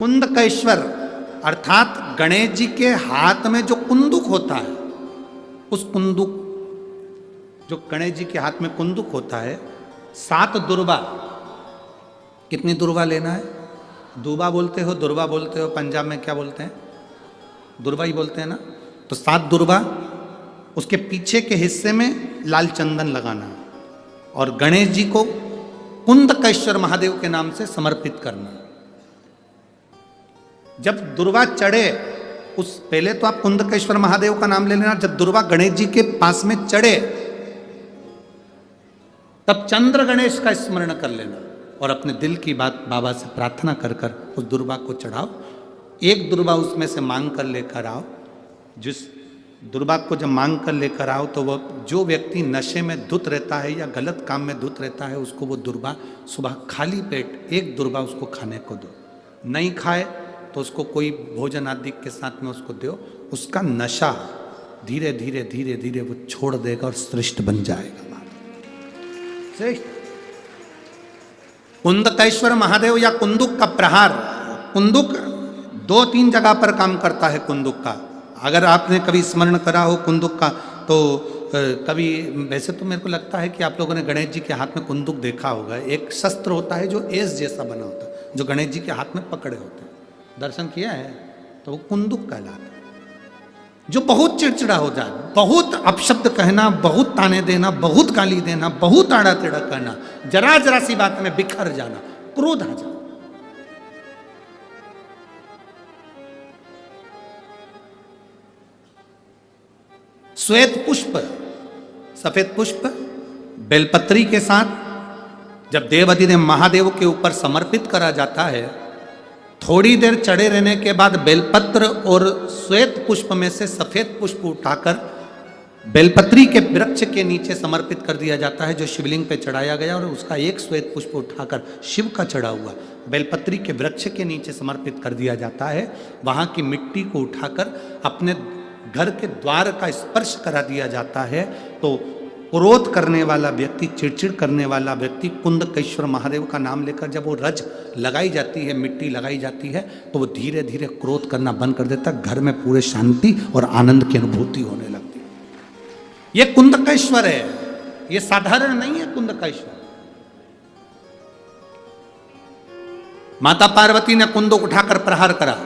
कुंदकेश्वर अर्थात गणेश जी के हाथ में जो कुंदुक होता है, उस कुंदुक, जो गणेश जी के हाथ में कुंदुक होता है, 7 दुर्बा। कितनी दुर्बा लेना है? दूबा बोलते हो, दुर्बा बोलते हो, पंजाब में क्या बोलते हैं? दुर्बा ही बोलते हैं ना। तो 7 दुर्बा, उसके पीछे के हिस्से में लाल चंदन लगाना और गणेश जी को कुंदकेश्वर महादेव के नाम से समर्पित करना। जब दुर्वा चढ़े, उस पहले तो आप कुंदकेश्वर महादेव का नाम ले लेना। जब दुर्वा गणेश जी के पास में चढ़े, तब चंद्र गणेश का स्मरण कर लेना और अपने दिल की बात बाबा से प्रार्थना कर कर उस दुर्वा को चढ़ाओ। एक दुर्वा उसमें से मांग कर लेकर आओ। जिस दुर्वा को जब मांग कर लेकर आओ, तो वह जो व्यक्ति नशे में धुत रहता है या गलत काम में धुत रहता है, उसको वो दुर्वा सुबह खाली पेट एक दुर्वा उसको खाने को दो। नहीं खाए तो उसको कोई भोजन आदि के साथ में उसको दो। उसका नशा धीरे धीरे धीरे धीरे वो छोड़ देगा और श्रेष्ठ बन जाएगा। श्रेष्ठ कुंदकेश्वर महादेव या कुंदुक का प्रहार, कुंदुक 2-3 जगह पर काम करता है। कुंदुक का अगर आपने कभी स्मरण करा हो कुंदुक का, तो कभी, वैसे तो मेरे को लगता है कि आप लोगों ने गणेश जी के हाथ में कुंदुक देखा होगा। एक शस्त्र होता है जो एस जैसा बना होता है, जो गणेश जी के हाथ में पकड़े होते हैं। दर्शन किया है? तो वो कुंदुक कहलाता है। जो बहुत चिड़चिड़ा हो जाए, बहुत अपशब्द कहना, बहुत ताने देना, बहुत गाली देना, बहुत आड़ा टेढ़ा करना, जरा जरा सी बात में बिखर जाना, क्रोध आ जाना। श्वेत पुष्प, सफेद पुष्प बेलपत्री के साथ जब देवाधिदेव महादेव के ऊपर समर्पित करा जाता है, थोड़ी देर चढ़े रहने के बाद बेलपत्र और श्वेत पुष्प में से सफेद पुष्प उठाकर बेलपत्री के वृक्ष के नीचे समर्पित कर दिया जाता है, जो शिवलिंग पे चढ़ाया गया, और उसका एक श्वेत पुष्प उठाकर शिव का चढ़ा हुआ बेलपत्री के वृक्ष के नीचे समर्पित कर दिया जाता है। वहां की मिट्टी को उठाकर अपने घर के द्वार का स्पर्श करा दिया जाता है। तो क्रोध करने वाला व्यक्ति, चिड़चिड़ करने वाला व्यक्ति कुंदकेश्वर महादेव का नाम लेकर जब वो रज लगाई जाती है, मिट्टी लगाई जाती है, तो वो धीरे धीरे क्रोध करना बंद कर देता है। घर में पूरे शांति और आनंद की अनुभूति होने लगती है। ये कुंदकेश्वर है, ये साधारण नहीं है। कुंदकेश्वर माता पार्वती ने कुंदुक उठाकर प्रहार करा,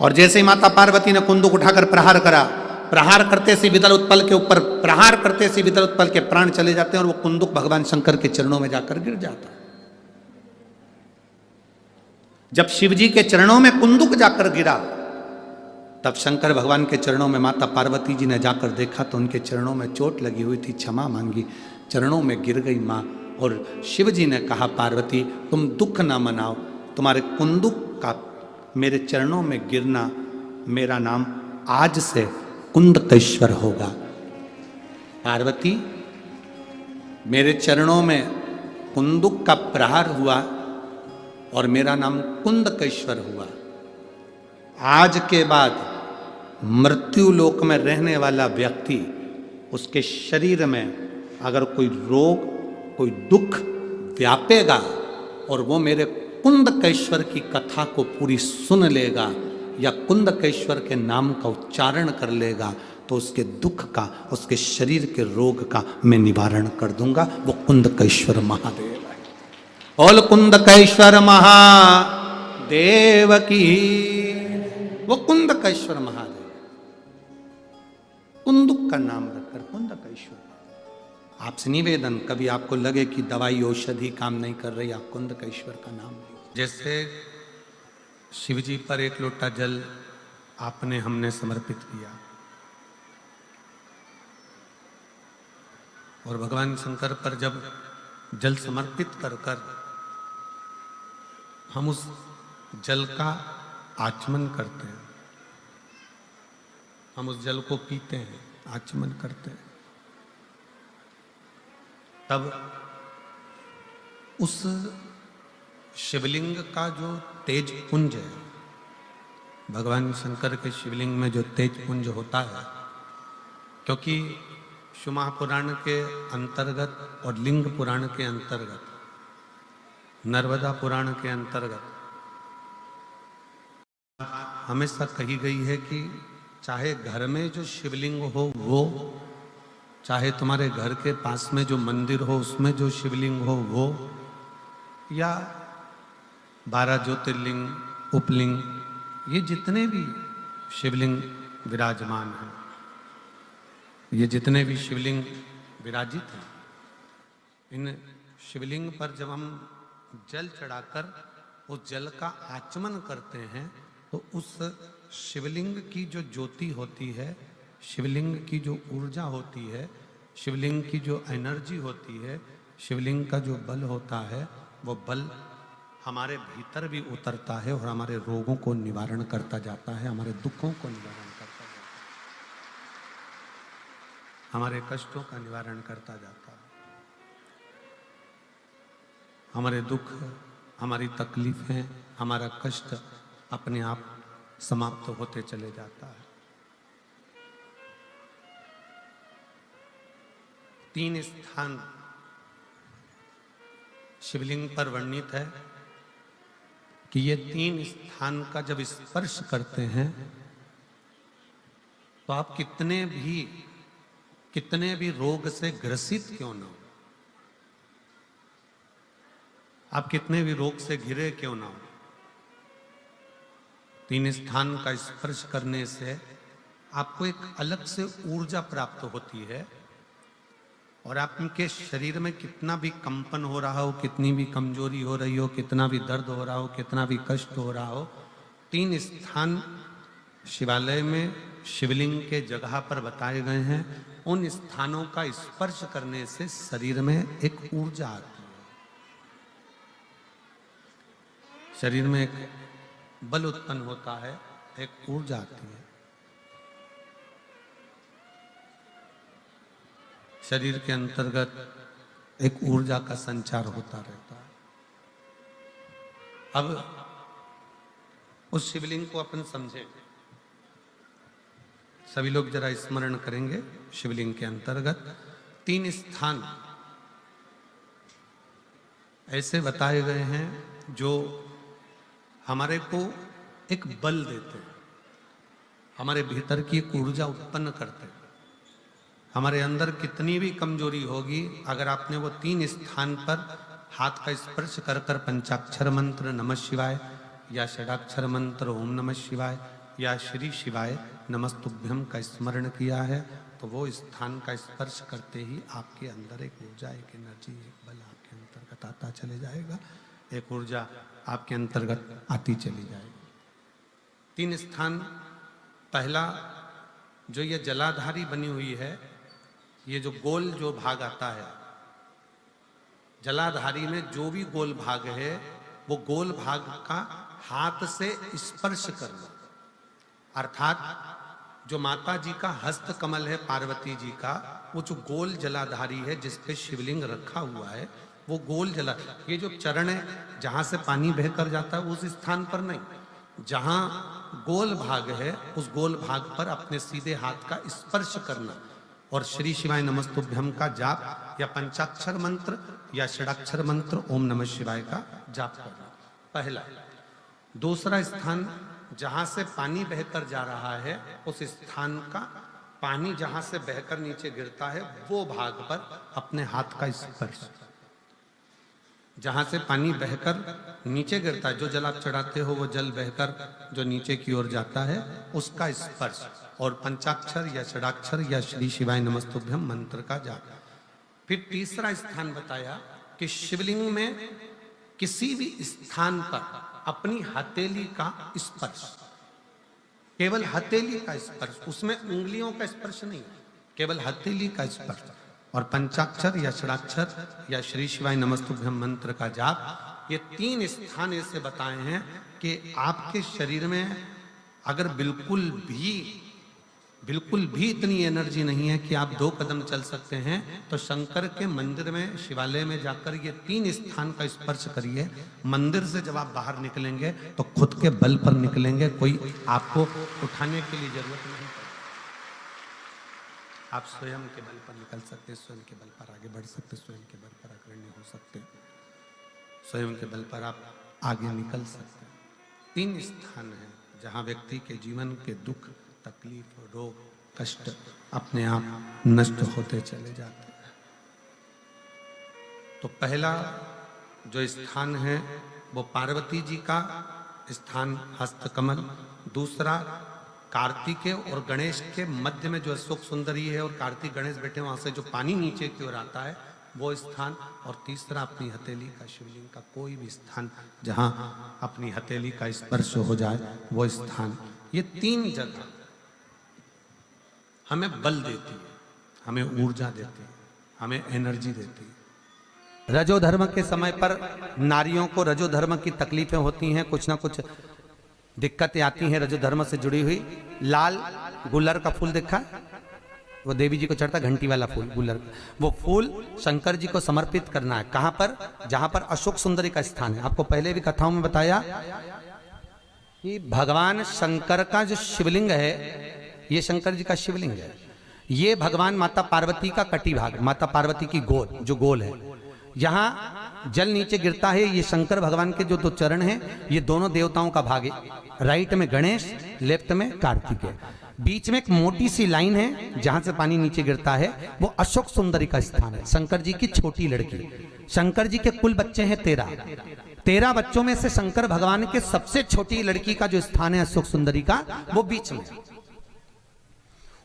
और जैसे ही माता पार्वती ने कुंदुक उठाकर प्रहार करा, प्रहार करते से विदल उत्पल के ऊपर, प्रहार करते से विदल उत्पल के प्राण चले जाते हैं और वो कुंदुक भगवान शंकर के चरणों में जाकर गिर जाता है। जब शिवजी के चरणों में कुंदुक जाकर गिरा, तब शंकर भगवान के चरणों में माता पार्वती जी ने जाकर देखा तो उनके चरणों में चोट लगी हुई थी, क्षमा मांगी, चरणों में गिर गई मां। और शिवजी ने कहा, पार्वती तुम दुख ना मनाओ, तुम्हारे कुंदुक का मेरे चरणों में गिरना, मेरा नाम आज से कुंदकेश्वर होगा। पार्वती, मेरे चरणों में कुंदुक का प्रहार हुआ और मेरा नाम कुंदकेश्वर हुआ। आज के बाद मृत्यु लोक में रहने वाला व्यक्ति, उसके शरीर में अगर कोई रोग, कोई दुख व्यापेगा और वो मेरे कुंदकेश्वर की कथा को पूरी सुन लेगा या कुंदकेश्वर के नाम का उच्चारण कर लेगा, तो उसके दुख का, उसके शरीर के रोग का मैं निवारण कर दूंगा। वो कुंदकेश्वर महादेव है। बोल कुंदकेश्वर महादेव की। वो कुंदकेश्वर महादेव, कुंदुक का नाम रखकर कुंदकेश्वर। आपसे निवेदन, कभी आपको लगे कि दवाई औषधि काम नहीं कर रही, आप कुंदकेश्वर का नाम लीजिए। जैसे शिवजी पर 1 लोटा जल आपने, हमने समर्पित किया, और भगवान शंकर पर जब जल समर्पित कर कर हम उस जल का आचमन करते हैं, हम उस जल को पीते हैं, आचमन करते हैं, तब उस शिवलिंग का जो तेज पुंज है, भगवान शंकर के शिवलिंग में जो तेज पुंज होता है, क्योंकि शिवमहापुराण के अंतर्गत और लिंग पुराण के अंतर्गत, नर्मदा पुराण के अंतर्गत हमेशा कही गई है कि चाहे घर में जो शिवलिंग हो वो, चाहे तुम्हारे घर के पास में जो मंदिर हो उसमें जो शिवलिंग हो वो, या 12 ज्योतिर्लिंग, उपलिंग, ये जितने भी शिवलिंग विराजमान हैं, ये जितने भी शिवलिंग विराजित हैं, इन शिवलिंग पर जब हम जल चढ़ाकर उस जल का आचमन करते हैं तो उस शिवलिंग की जो ज्योति होती है, शिवलिंग की जो ऊर्जा होती है, शिवलिंग की जो एनर्जी होती है, शिवलिंग का जो बल होता है, वो बल हमारे भीतर भी उतरता है और हमारे रोगों को निवारण करता जाता है, हमारे दुखों को निवारण करता जाता है, हमारे कष्टों का निवारण करता जाता है। हमारे दुख, हमारी तकलीफें, हमारा कष्ट अपने आप समाप्त होते चले जाता है। 3 स्थान शिवलिंग पर वर्णित है कि ये 3 स्थान का जब स्पर्श करते हैं तो आप कितने भी रोग से ग्रसित क्यों ना हो, आप कितने भी रोग से घिरे क्यों ना हो, 3 स्थान का स्पर्श करने से आपको एक अलग से ऊर्जा प्राप्त होती है और आपके शरीर में कितना भी कंपन हो रहा हो, कितनी भी कमजोरी हो रही हो, कितना भी दर्द हो रहा हो, कितना भी कष्ट हो रहा हो, 3 स्थान शिवालय में शिवलिंग के जगह पर बताए गए हैं। उन स्थानों का स्पर्श करने से शरीर में एक ऊर्जा आती है, शरीर में एक बल उत्पन्न होता है, एक ऊर्जा आती है, शरीर के अंतर्गत एक ऊर्जा का संचार होता रहता है। अब उस शिवलिंग को अपन समझे, सभी लोग जरा स्मरण करेंगे। शिवलिंग के अंतर्गत 3 स्थान ऐसे बताए गए हैं जो हमारे को एक बल देते हैं, हमारे भीतर की एक ऊर्जा उत्पन्न करते हैं। हमारे अंदर कितनी भी कमजोरी होगी, अगर आपने वो 3 स्थान पर हाथ का स्पर्श कर कर पंचाक्षर मंत्र नमः शिवाय या षडाक्षर मंत्र ओम नमः शिवाय या श्री शिवाय नमस्तुभ्यम का स्मरण किया है तो वो स्थान का स्पर्श करते ही आपके अंदर एक ऊर्जा, एक एनर्जी, एक बल आपके अंतर्गत आता चले जाएगा, एक ऊर्जा आपके अंतर्गत आती चली जाएगी। 3 स्थान, पहला जो ये जलाधारी बनी हुई है, ये जो गोल जो भाग आता है, जलाधारी में जो भी गोल भाग है वो गोल भाग का हाथ से स्पर्श करना, अर्थात जो माता जी का हस्त कमल है पार्वती जी का, वो जो गोल जलाधारी है जिस पे शिवलिंग रखा हुआ है, वो गोल जला, ये जो चरण है जहां से पानी बहकर जाता है उस स्थान पर नहीं, जहां गोल भाग है उस गोल भाग पर अपने सीधे हाथ का स्पर्श करना और श्री शिवाय नमस्तुभ्यम का जाप या पंचाक्षर मंत्र या षडाक्षर मंत्र ओम नमः शिवाय का जाप करना, पहला। दूसरा स्थान, जहां से पानी बहकर जा रहा है उस स्थान का पानी जहां से बहकर नीचे गिरता है वो भाग पर अपने हाथ का स्पर्श, जहां से पानी बहकर नीचे गिरता है, जो जल आप चढ़ाते हो वो जल बहकर जो नीचे की ओर जाता है उसका स्पर्श, और पंचाक्षर या षडाक्षर या श्री शिवाय नमस्तुभ्यम मंत्र का जाप। फिर तीसरा स्थान बताया कि शिवलिंग में किसी भी स्थान पर अपनी हथेली का स्पर्श, केवल हथेली का स्पर्श, उसमें उंगलियों का स्पर्श नहीं, केवल हथेली का स्पर्श, और पंचाक्षर या षडाक्षर या श्री शिवाय नमस्तुभ्यम मंत्र का जाप। ये 3 स्थान ऐसे बताए हैं कि आपके शरीर में अगर बिल्कुल भी इतनी एनर्जी नहीं है कि आप 2 कदम चल सकते हैं, तो शंकर के मंदिर में, शिवालय में जाकर ये 3 स्थान का स्पर्श करिए। मंदिर से जब आप बाहर निकलेंगे तो खुद के बल पर निकलेंगे, कोई आपको उठाने के लिए जरूरत नहीं, आप स्वयं के बल पर निकल सकते हैं, स्वयं के बल पर आगे बढ़ सकते, स्वयं के बल पर अग्रणी हो सकते, स्वयं के बल पर आप आगे निकल सकते हैं। 3 स्थान है जहाँ व्यक्ति के जीवन के दुख, तकलीफ, रोग, कष्ट अपने आप नष्ट होते चले जाते हैं। तो पहला जो स्थान है वो पार्वती जी का स्थान हस्तकमल, दूसरा कार्तिकेय और गणेश के मध्य में जो अशोक सुंदरी है और कार्तिक गणेश बैठे वहां से जो पानी नीचे की ओर आता है वो स्थान, और तीसरा अपनी हथेली का शिवलिंग का कोई भी स्थान जहां अपनी हथेली का स्पर्श हो जाए वो स्थान। ये तीन जगह हमें बल देती है, हमें ऊर्जा देती है, हमें एनर्जी देती है। रजो धर्म के समय पर नारियों को रजो धर्म की तकलीफें होती हैं, कुछ ना कुछ दिक्कतें आती हैं रजो धर्म से जुड़ी हुई। लाल गुलर का फूल देखा, वो देवी जी को चढ़ता घंटी वाला फूल गुलर, वो फूल शंकर जी को समर्पित करना है। कहां पर? जहां पर अशोक सुंदरी का स्थान है। आपको पहले भी कथाओं में बताया कि भगवान शंकर का जो शिवलिंग है, ये शंकर जी का शिवलिंग है, ये भगवान माता पार्वती का कटी भाग, माता पार्वती की गोद जो गोल है, यहाँ जल नीचे गिरता है। ये शंकर भगवान के जो दो चरण हैं, ये दोनों देवताओं का भाग है। राइट में गणेश, लेफ्ट में कार्तिकेय, बीच में एक मोटी सी लाइन है जहां से पानी नीचे गिरता है, वो अशोक सुंदरी का स्थान है। शंकर जी की छोटी लड़की, शंकर जी के कुल बच्चे हैं 13 बच्चों में से शंकर भगवान के सबसे छोटी लड़की का जो स्थान है अशोक सुंदरी का, वो बीच में।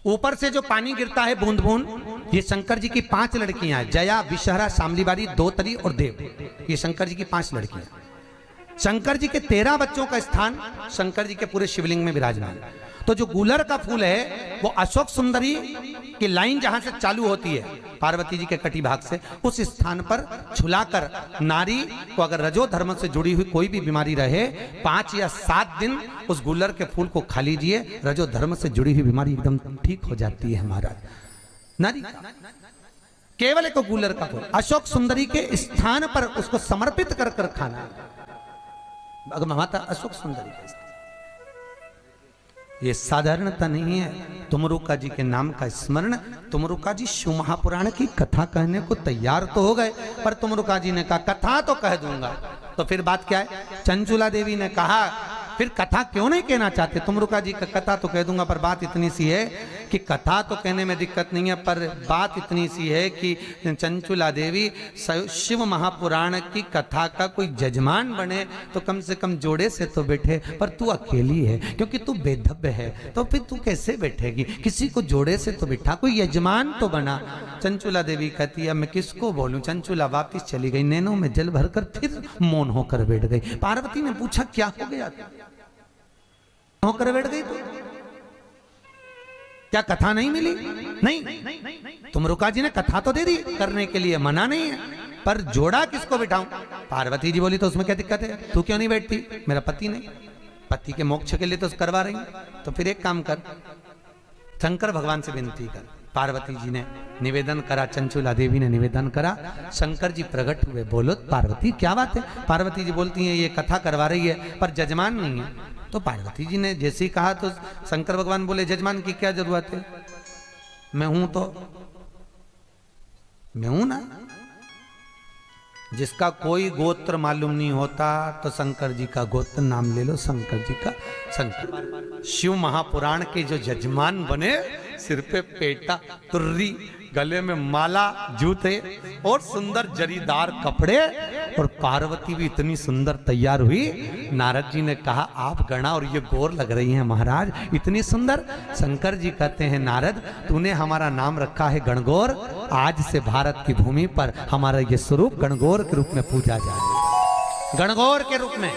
ऊपर से जो पानी गिरता है बूंद बूंद, ये शंकर जी की 5 लड़कियां हैं, जया, विषहरा, शामलीबारी, दोतरी और देव। ये शंकर जी की 5 लड़कियां। शंकर जी के 13 बच्चों का स्थान शंकर जी के पूरे शिवलिंग में विराजमान। तो जो गुलर का फूल है वो अशोक सुंदरी की लाइन जहां से चालू होती है पार्वती जी के कटी भाग से, उस स्थान पर छुलाकर नारी को अगर रजो धर्म से जुड़ी हुई कोई भी बीमारी रहे, 5 या 7 दिन उस गुलर के फूल को खा लीजिए, रजो धर्म से जुड़ी हुई बीमारी एकदम ठीक हो जाती है। हमारा नारी केवल एक गुलर का फूल अशोक सुंदरी के स्थान पर उसको समर्पित कर कर खाना। अगर माता अशोक सुंदरी का, ये साधारणता नहीं है। तुमरुका जी के नाम का स्मरण, तुमरुका जी शिव महापुराण की कथा कहने को तैयार तो हो गए, पर तुमरुका जी ने कहा कथा तो कह दूंगा। तो फिर बात क्या है? चंचुला देवी ने कहा फिर कथा क्यों नहीं कहना चाहते? तुमरुका जी का कथा तो कह दूंगा, पर बात इतनी सी है कि कथा तो कहने में दिक्कत नहीं है, पर बात इतनी सी है कि चंचुला देवी शिव महापुराण की कथा का कोई जजमान बने तो कम से कम जोड़े से तो बैठे, पर तू अकेली है, क्योंकि तू बेधब्य है, तो फिर तू कैसे बैठेगी? किसी को जोड़े से तो बिठा, कोई यजमान तो बना। चंचुला देवी कहती है मैं किसको बोलूं? चंचुला वापिस चली गई, नैनों में जल भरकर फिर मौन होकर बैठ गई। पार्वती ने पूछा क्या हो गया? होकर बैठ गई, तो क्या कथा नहीं मिली? नहीं, तुमरुका जी ने कथा तो दे दी, करने के लिए मना नहीं है, पर जोड़ा किसको बिठाऊं? पार्वती जी बोली तो उसमें क्या दिक्कत है? तू क्यों नहीं बैठती? मेरा पति नहीं, पति के मोक्ष के लिए तो करवा रही, तो फिर एक काम कर, शंकर भगवान से विनती कर। पार्वती जी ने निवेदन करा, चंचुला देवी ने निवेदन करा, शंकर जी प्रकट हुए। बोलो पार्वती क्या बात है? पार्वती जी बोलती हैं ये कथा करवा रही है पर जजमान नहीं है। तो पार्वती जी ने जैसे ही कहा तो शंकर भगवान बोले जजमान की क्या जरूरत है? मैं हूं तो मैं हूं ना। जिसका कोई गोत्र मालूम नहीं होता तो शंकर जी का गोत्र नाम ले लो, शंकर जी का शंकर। शिव महापुराण के जो जजमान बने, सिर पे पेटा, तुर्री, गले में माला, जूते और सुंदर जरीदार कपड़े, और पार्वती भी इतनी सुंदर तैयार हुई। नारद जी ने कहा आप गणा और ये गौर लग रही हैं महाराज, इतनी सुंदर। शंकर जी कहते हैं नारद तूने हमारा नाम रखा है गणगौर, आज से भारत की भूमि पर हमारा ये स्वरूप गणगौर के रूप में पूजा जाए, गणगौर के रूप में।